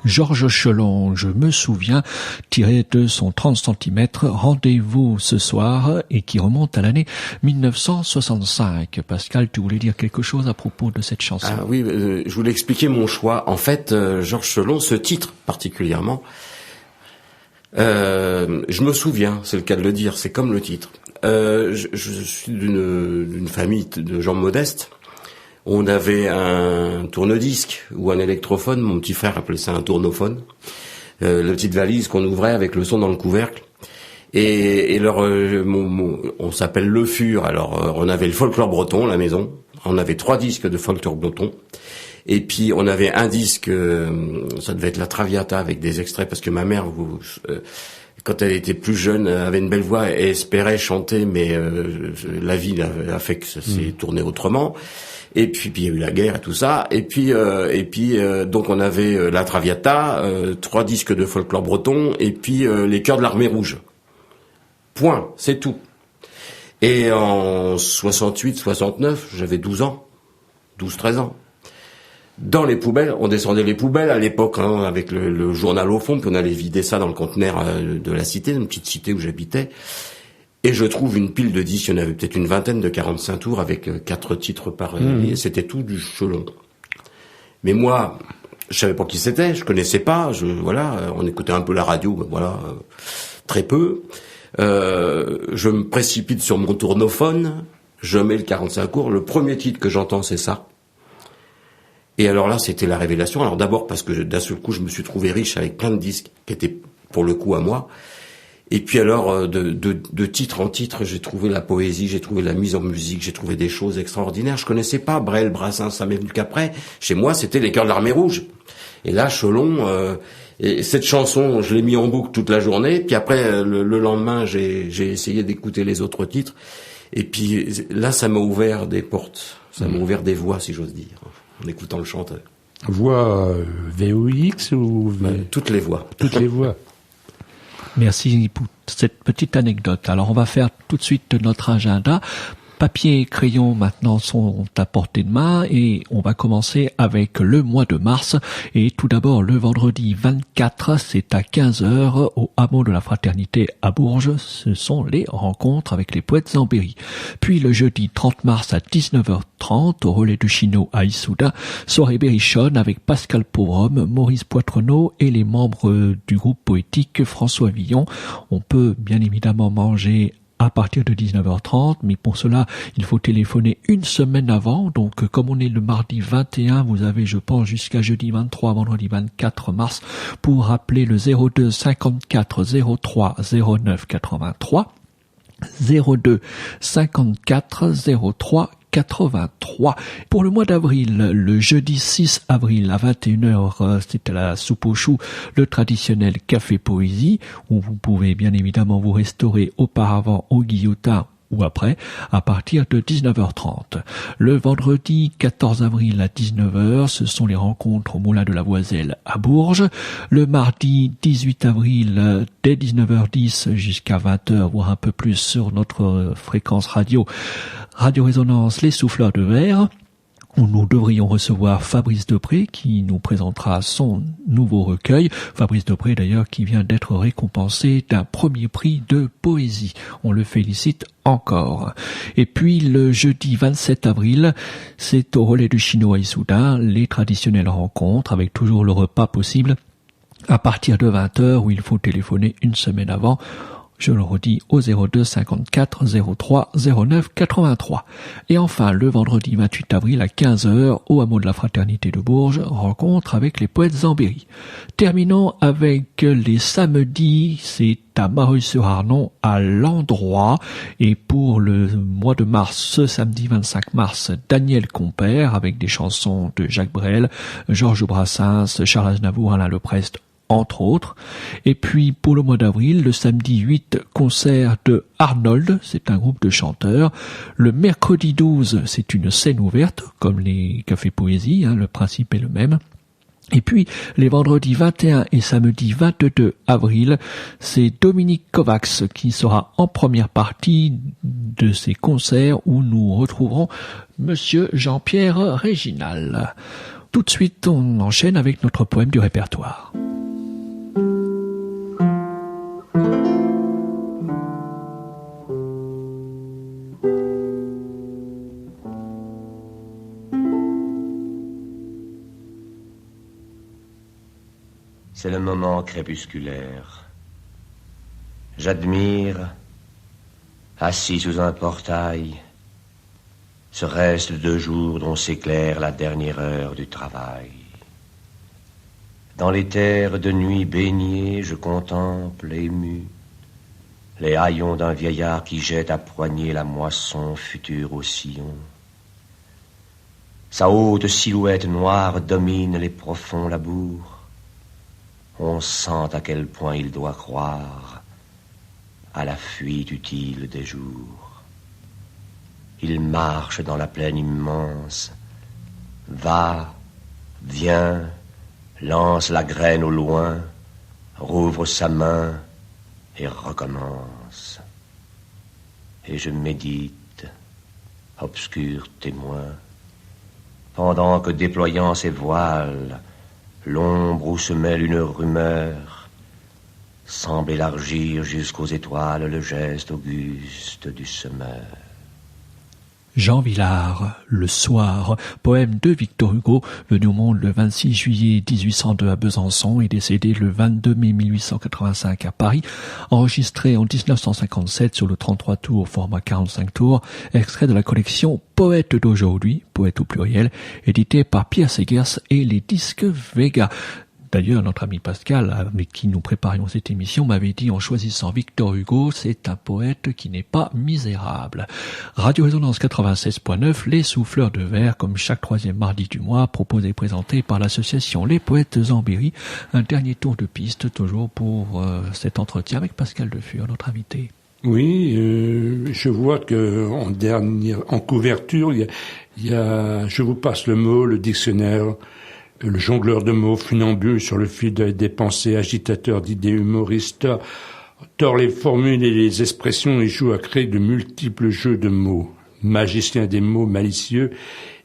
Georges Chelon, je me souviens, tiré de son 30 cm, Rendez-vous ce soir, et qui remonte à l'année 1965. Pascal, tu voulais dire quelque chose à propos de cette chanson? Ah oui, je voulais expliquer mon choix. En fait, Georges Chelon, ce titre particulièrement, je me souviens, c'est le cas de le dire, c'est comme le titre. Je suis d'une famille de gens modestes. On avait un tourne-disque ou un électrophone, mon petit frère appelait ça un tournophone, la petite valise qu'on ouvrait avec le son dans le couvercle. Et on s'appelle Le Fur, alors on avait le folklore breton à la maison, on avait 3 disques de folklore breton, et puis on avait un disque, ça devait être la Traviata avec des extraits, parce que ma mère, quand elle était plus jeune, avait une belle voix et espérait chanter, mais la vie a fait que ça s'est tourné autrement. Et puis il y a eu la guerre et tout ça. Et puis donc on avait la Traviata, 3 disques de folklore breton, et puis les chœurs de l'Armée Rouge. Point, c'est tout. Et en 68, 69, j'avais 12 ans, 12-13 ans. dans les poubelles. On descendait les poubelles à l'époque, hein, avec le journal au fond, puis on allait vider ça dans le conteneur de la cité, une petite cité où j'habitais. Et je trouve une pile de disques, il y en avait peut-être une vingtaine de 45 tours avec 4 titres par et c'était tout du Chelon. Mais moi, je savais pas qui c'était, je connaissais pas, on écoutait un peu la radio, très peu. Je me précipite sur mon tournophone, je mets le 45 tours, le premier titre que j'entends c'est ça. Et alors là, c'était la révélation. Alors d'abord parce que d'un seul coup, je me suis trouvé riche avec plein de disques qui étaient pour le coup à moi. Et puis alors, de titre en titre, j'ai trouvé la poésie, j'ai trouvé la mise en musique, j'ai trouvé des choses extraordinaires. Je connaissais pas Brel, Brassens, ça m'est venu qu'après. Chez moi, c'était les Chœurs de l'Armée Rouge. Et là, Chelon, et cette chanson, je l'ai mis en boucle toute la journée. Puis après, le lendemain, j'ai essayé d'écouter les autres titres. Et puis là, ça m'a ouvert des portes, ça m'a ouvert des voies, si j'ose dire, en écoutant le chanteur. Voix VOX ou toutes les voix. Toutes les voix. Merci pour cette petite anecdote. Alors on va faire tout de suite notre agenda. Papier et crayon maintenant sont à portée de main et on va commencer avec le mois de mars. Et tout d'abord le vendredi 24, c'est à 15h au hameau de la Fraternité à Bourges. Ce sont les rencontres avec les poètes en Berry. Puis le jeudi 30 mars à 19h30 au relais de Chino à Issoudun, soirée berrichonne avec Pascal Pauvrom, Maurice Poitrenaud et les membres du groupe poétique François Villon. On peut bien évidemment manger à partir de 19h30, mais pour cela, il faut téléphoner une semaine avant. Donc, comme on est le mardi 21, vous avez, je pense, jusqu'à jeudi 23, vendredi 24 mars, pour appeler le 02 54 03 09 83, 02 54 03 83. Pour le mois d'avril, le jeudi 6 avril à 21h, c'est à la soupe aux choux, le traditionnel café poésie, où vous pouvez bien évidemment vous restaurer auparavant au guillotin ou après, à partir de 19h30. Le vendredi 14 avril à 19h, ce sont les rencontres au Moulin de la Voiselle à Bourges. Le mardi 18 avril, dès 19h10 jusqu'à 20h, voire un peu plus sur notre fréquence Radio Résonance, les Souffleurs de Verre, où nous devrions recevoir Fabrice Depré qui nous présentera son nouveau recueil. Fabrice Depré d'ailleurs qui vient d'être récompensé d'un premier prix de poésie. On le félicite encore. Et puis le jeudi 27 avril, c'est au relais du Chino à Issoudun, les traditionnelles rencontres avec toujours le repas possible à partir de 20h où il faut téléphoner une semaine avant. Je le redis au 02 54 03 09 83. Et enfin, le vendredi 28 avril à 15h, au hameau de la Fraternité de Bourges, rencontre avec les poètes en Berry. Terminons avec les samedis, c'est à Mareuil-sur-Arnon, à l'endroit. Et pour le mois de mars, ce samedi 25 mars, Daniel Compère, avec des chansons de Jacques Brel, Georges Brassens, Charles Aznavour, Alain Leprest, entre autres. Et puis pour le mois d'avril, le samedi 8, concert de Arnold, c'est un groupe de chanteurs. Le mercredi 12, c'est une scène ouverte, comme les cafés poésie, le principe est le même. Et puis, les vendredis 21 et samedi 22 avril, c'est Dominique Kovacs qui sera en première partie de ces concerts où nous retrouverons Monsieur Jean-Pierre Réginal. Tout de suite, on enchaîne avec notre poème du répertoire. C'est le moment crépusculaire. J'admire, assis sous un portail, ce reste de jour dont s'éclaire la dernière heure du travail. Dans les terres de nuit baignées, je contemple ému les haillons d'un vieillard qui jette à poignée la moisson future au sillon. Sa haute silhouette noire domine les profonds labours. On sent à quel point il doit croire à la fuite utile des jours. Il marche dans la plaine immense, va, vient, lance la graine au loin, rouvre sa main et recommence. Et je médite, obscur témoin, pendant que déployant ses voiles, l'ombre où se mêle une rumeur semble élargir jusqu'aux étoiles le geste auguste du semeur. Jean Vilar, Le Soir, poème de Victor Hugo, venu au monde le 26 juillet 1802 à Besançon et décédé le 22 mai 1885 à Paris, enregistré en 1957 sur le 33 tours format 45 tours, extrait de la collection Poètes d'aujourd'hui, poète au pluriel, édité par Pierre Segers et les disques Vega. D'ailleurs, notre ami Pascal, avec qui nous préparions cette émission, m'avait dit en choisissant Victor Hugo, c'est un poète qui n'est pas misérable. Radio Résonance 96.9, les souffleurs de verre, comme chaque troisième mardi du mois, proposé et présenté par l'association Les Poètes en Berry. Un dernier tour de piste, toujours pour cet entretien avec Pascal Defur, notre invité. Oui, je vois que en couverture, il y a, je vous passe le mot, le dictionnaire, le jongleur de mots, funambule sur le fil des pensées, agitateur d'idées, humoriste, tord les formules et les expressions et joue à créer de multiples jeux de mots. Magicien des mots malicieux,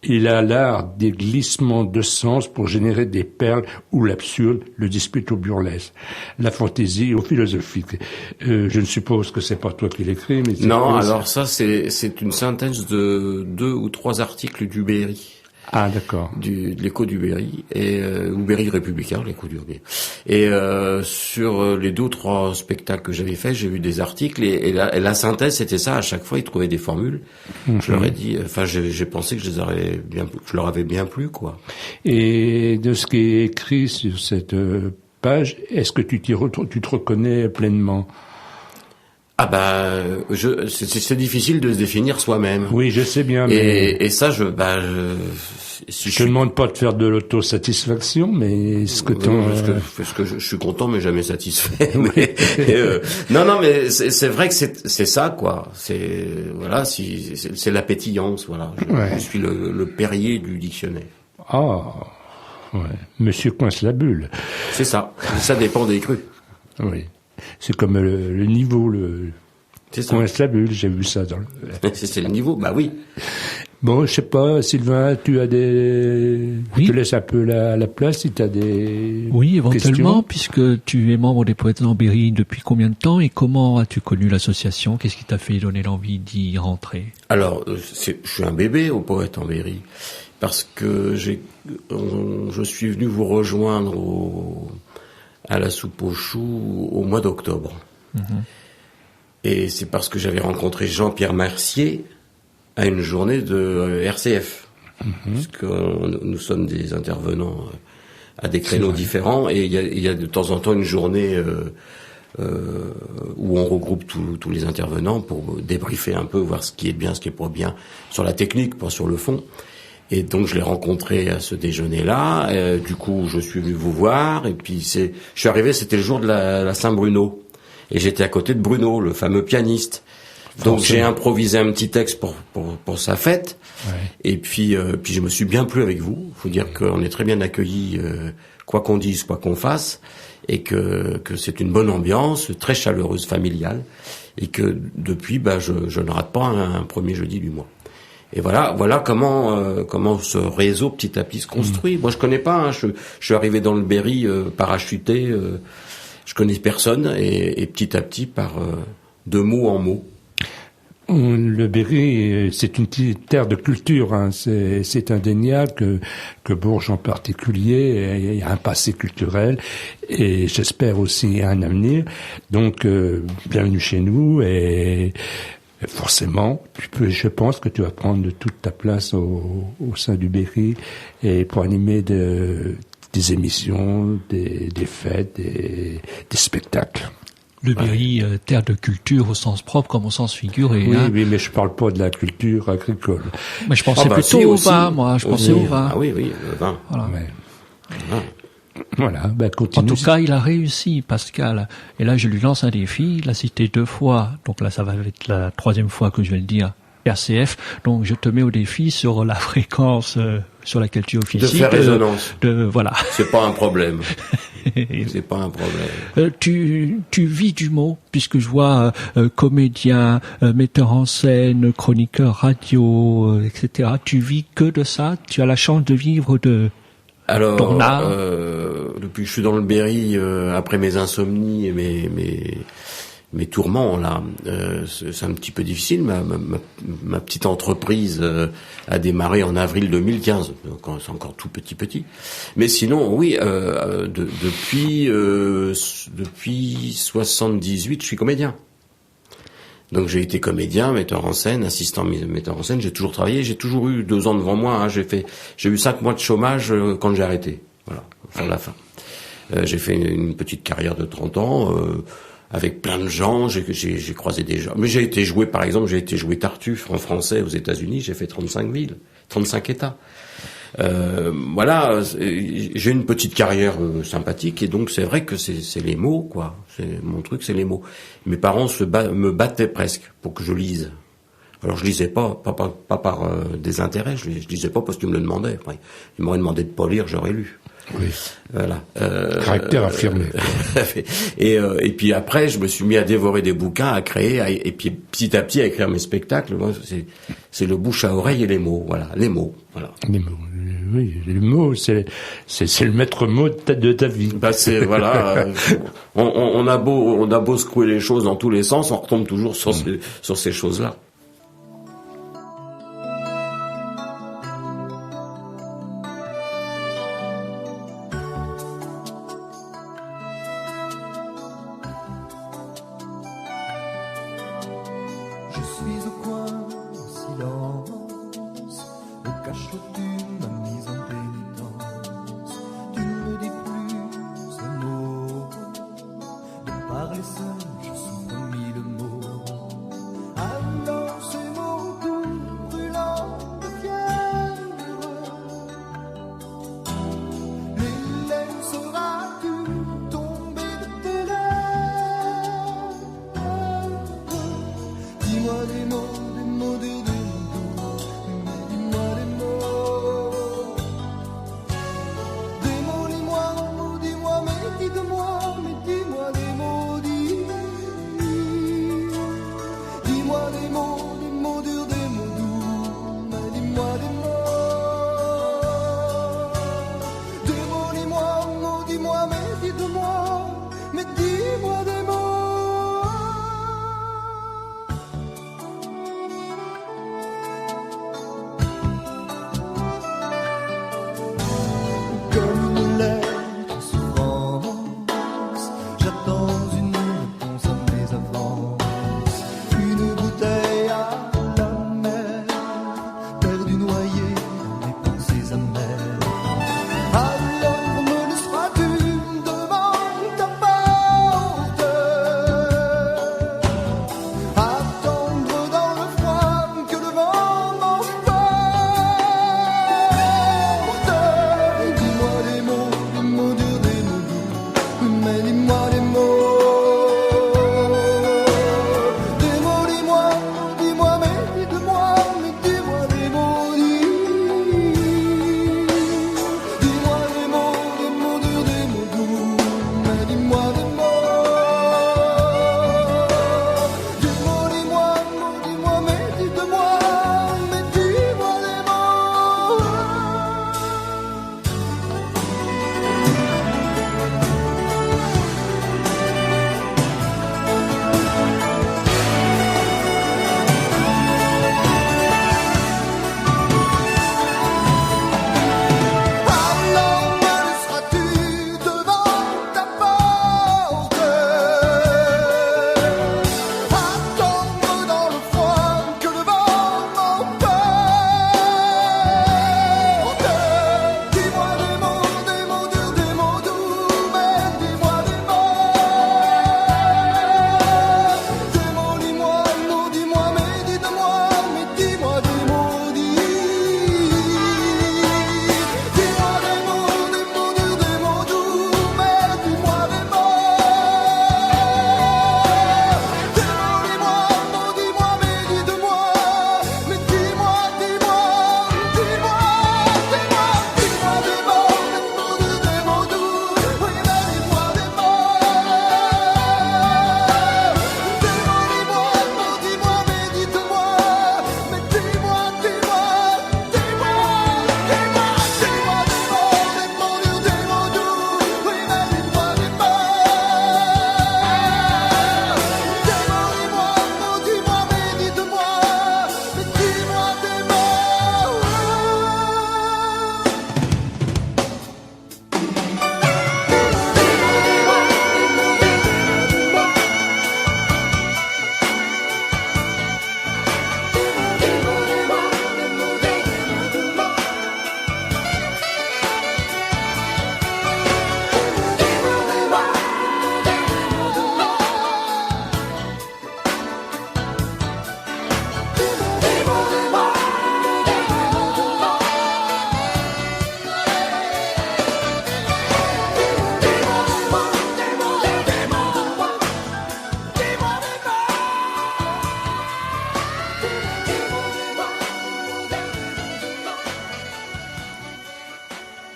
il a l'art des glissements de sens pour générer des perles où l'absurde le dispute au burlesque, la fantaisie au philosophique. Je ne suppose que c'est pas toi qui l'écris, mais non. Alors ça, c'est une synthèse de 2 ou 3 articles du Berry. Ah, d'accord. De l'écho du Berry ou Berry républicain, l'écho du Berry. Et sur les 2 ou 3 spectacles que j'avais faits, j'ai vu des articles et la synthèse c'était ça. À chaque fois, ils trouvaient des formules. Je leur ai dit, j'ai pensé que je leur avais bien plu, quoi. Et de ce qui est écrit sur cette page, est-ce que tu te reconnais pleinement? Ah c'est difficile de se définir soi-même. Oui, je sais bien. Et ça, je te demande pas de faire de l'autosatisfaction, mais ce que parce que je suis content, mais jamais satisfait. Non, mais c'est vrai que c'est ça, quoi. C'est la pétillance, voilà. Je suis le Perrier du dictionnaire. Ah, ouais. Monsieur coince la bulle. C'est ça. Ça dépend des crus. Oui. C'est comme le niveau, coince la bulle, j'ai vu ça dans c'est le niveau, bah oui. Bon, je sais pas, Sylvain, tu as Je te laisse un peu la place si tu as des Oui, éventuellement, questions. puisque tu es membre des Poètes en Berry depuis combien de temps et comment as-tu connu l'association? Qu'est-ce qui t'a fait donner l'envie d'y rentrer? Alors, je suis un bébé aux Poètes en Berry parce que je suis venu vous rejoindre à la soupe aux choux au mois d'octobre. Et c'est parce que j'avais rencontré Jean-Pierre Mercier à une journée de RCF. Parce que nous sommes des intervenants à des créneaux différents et il y a de temps en temps une journée où on regroupe tous les intervenants pour débriefer un peu, voir ce qui est bien, ce qui est pas bien, sur la technique, pas sur le fond. Et donc je l'ai rencontré à ce déjeuner-là. Du coup, je suis venu vous voir. Et puis je suis arrivé, c'était le jour de la Saint-Bruno. Et j'étais à côté de Bruno, le fameux pianiste. Donc j'ai improvisé un petit texte pour sa fête. Ouais. Et puis je me suis bien plu avec vous. Faut dire qu'on est très bien accueillis, quoi qu'on dise, quoi qu'on fasse, et que c'est une bonne ambiance, très chaleureuse, familiale, et que depuis, je ne rate pas un premier jeudi du mois. Et voilà comment ce réseau petit à petit se construit. Moi, je connais pas. Hein, je suis arrivé dans le Berry parachuté. Je connais personne et petit à petit, par de mot en mot. Le Berry, c'est une petite terre de culture. Hein. C'est indéniable que Bourges en particulier a un passé culturel et j'espère aussi un avenir. Donc, bienvenue chez nous et forcément, je pense que tu vas prendre toute ta place au sein du Berry et pour animer des émissions, des fêtes, des spectacles. Le Berry, terre de culture au sens propre comme au sens figuré. Oui, hein. oui, mais je parle pas de la culture agricole. Mais je pensais plutôt au vin, moi. Je pensais au vin. Ah oui, le vin. Voilà. Voilà, continue. En tout cas, il a réussi, Pascal. Et là, je lui lance un défi. Il l'a cité 2 fois. Donc là, ça va être la 3e fois que je vais le dire. RCF. Donc, je te mets au défi sur la fréquence sur laquelle tu officies. De faire résonance. Voilà. C'est pas un problème. C'est pas un problème. Tu vis du mot, puisque je vois comédien, metteur en scène, chroniqueur radio, etc. Tu vis que de ça? Tu as la chance de vivre de ton art? Depuis que je suis dans le Berry, après mes insomnies et mes tourments là, c'est un petit peu difficile. Ma petite entreprise a démarré en avril 2015, donc c'est encore tout petit. Mais sinon, oui, depuis 78, je suis comédien. Donc j'ai été comédien, metteur en scène, assistant metteur en scène. J'ai toujours travaillé, j'ai toujours eu 2 ans devant moi. Hein. J'ai eu 5 mois de chômage quand j'ai arrêté. Voilà, fin de la fin. J'ai fait une petite carrière de 30 ans. Avec plein de gens, j'ai croisé des gens. Mais j'ai été joué Tartuffe en français aux États-Unis, j'ai fait 35 villes, 35 États. Voilà, j'ai une petite carrière sympathique et donc c'est vrai que c'est les mots, quoi. Mon truc, c'est les mots. Mes parents me battaient presque pour que je lise. Alors je lisais pas par désintérêt, je lisais pas parce qu'ils me le demandaient. Enfin, ils m'auraient demandé de pas lire, j'aurais lu. Oui. Voilà. Caractère affirmé. Et puis après, je me suis mis à dévorer des bouquins, à créer, et puis petit à petit à écrire mes spectacles. Moi, c'est le bouche à oreille et les mots. Voilà, les mots. Voilà. Les mots. Oui, les mots, c'est le maître mot de ta vie. Bah c'est voilà. On a beau secouer les choses dans tous les sens, on retombe toujours sur ces choses-là.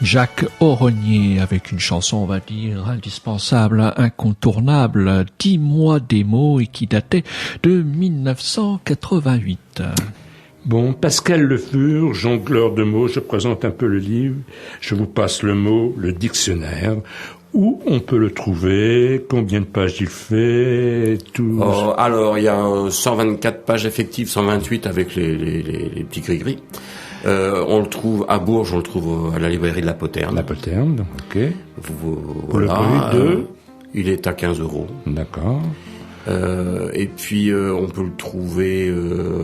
Jacques Auronier avec une chanson, on va dire, indispensable, incontournable, 10 mois des mots et qui datait de 1988. Bon, Pascal Le Fur, jongleur de mots, je présente un peu le livre, je vous passe le mot, le dictionnaire. Où on peut le trouver? Combien de pages il fait? Tout. Alors, il y a 124 pages effectives, 128 avec les petits gris-gris. On le trouve à Bourges, on le trouve à la librairie de la Poterne. La Poterne, ok. Voilà, le prix de il est à 15 €. D'accord. Et puis on peut le trouver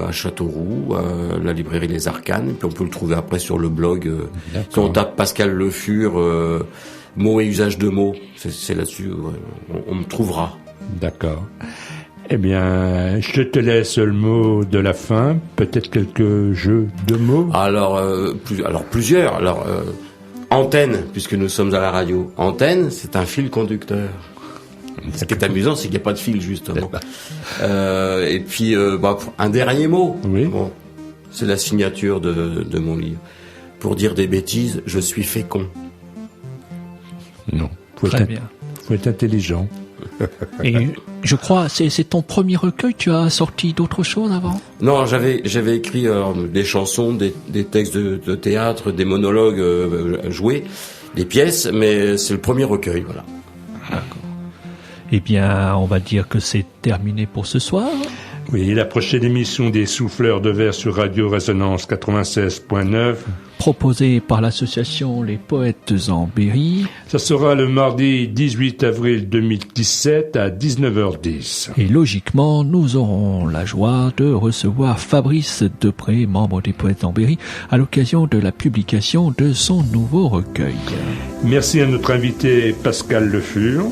à Châteauroux, à la librairie Les Arcanes. Et puis on peut le trouver après sur le blog. Si on tape Pascal Le Fur, mots et usage de mots, c'est là-dessus, on me trouvera. D'accord. Eh bien, je te laisse le mot de la fin, peut-être quelques jeux de mots. Alors plusieurs. Antenne, puisque nous sommes à la radio. Antenne, c'est un fil conducteur. Ce qui est amusant, c'est qu'il n'y a pas de fil, justement. Et puis, un dernier mot. Oui. Bon, c'est la signature de mon livre. Pour dire des bêtises, je suis fécond. Non. Très bien. Faut être intelligent. Et je crois, c'est ton premier recueil, tu as sorti d'autres choses avant? Non, j'avais écrit des chansons, des textes de théâtre, des monologues joués, des pièces, mais c'est le premier recueil, voilà. D'accord. Eh bien, on va dire que c'est terminé pour ce soir. Oui, la prochaine émission des Souffleurs de Verre sur Radio Résonance 96.9. Proposée par l'association Les Poètes en Berry. Ça sera le mardi 18 avril 2017 à 19h10. Et logiquement, nous aurons la joie de recevoir Fabrice Depré, membre des Poètes en Berry, à l'occasion de la publication de son nouveau recueil. Merci à notre invité Pascal Le Fur.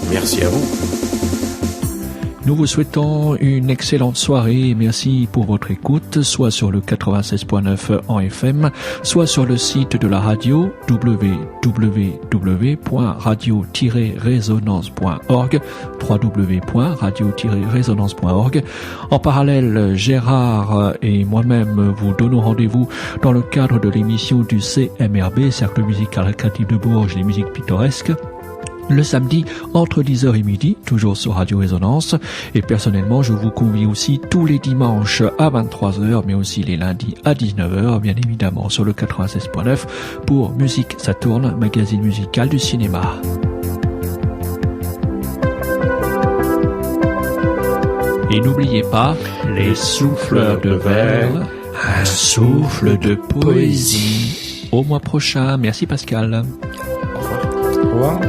Merci à vous. Nous vous souhaitons une excellente soirée et merci pour votre écoute, soit sur le 96.9 en FM, soit sur le site de la radio www.radio-résonance.org, www.radio-résonance.org. En parallèle, Gérard et moi-même vous donnons rendez-vous dans le cadre de l'émission du CMRB, Cercle musical récréatif de Bourges, les musiques pittoresques, le samedi entre 10h et midi, toujours sur Radio Résonance. Et personnellement, je vous convie aussi tous les dimanches à 23h, mais aussi les lundis à 19h, bien évidemment sur le 96.9 pour Musique Ça Tourne, magazine musical du cinéma. Et n'oubliez pas, les souffleurs de verre, un souffle de poésie. Au mois prochain. Merci Pascal. Au revoir.